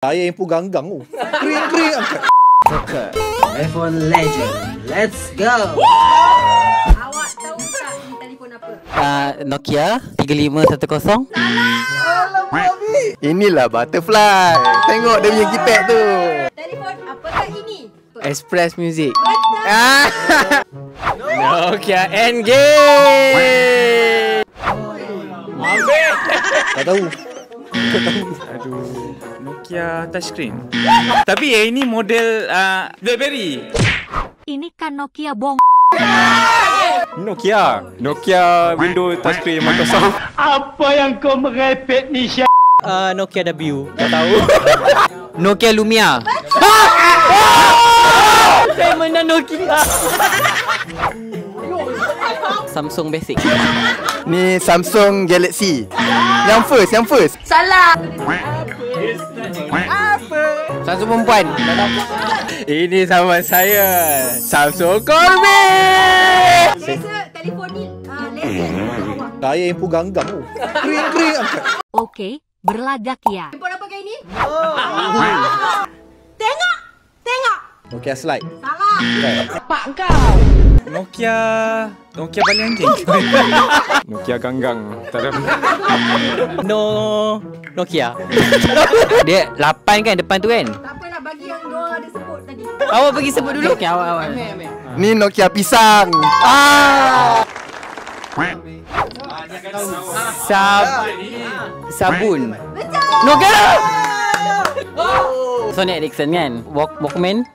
Saya yang pun ganggang tu. Kering-kering angkat. iPhone Legend. Let's go. Awak tahu tak ni telefon apa? Nokia 3510. Inilah butterfly. Tengok dia punya keypad tu. Telefon apakah ini? Express Music. Betul. Nokia N-Game. Tak tahu. Aduh, Nokia touchscreen. Tapi ini model BlackBerry. Ini kan Nokia bong. Nokia Windows touchscreen Microsoft. Apa yang kau merepek ni, Syah? Nokia W. Tak tahu. Nokia Lumia. Saya menang Nokia. Samsung Basic. Ni Samsung Galaxy. Yang first. Salah. Samsung perempuan. Ini sama saya, Samsung Corby. Biasa telefon ni legend awak. Saya yang pun ganggang tu. Kering-kering angkat. Okey, berlagak ya. Telefon apakah ini? Tengok. Nokia Slide. Salah. Nokia balik anjing. Nokia ganggang. Tak ada. Nokia. Dia 8 kan depan tu kan? Tak apalah, bagi yang diorang ada sebut tadi. Awak pergi sebut dulu. Okay, awak. Ni Nokia pisang. Sabun. Betul. Nokia. Sony Ericsson kan? Walkman.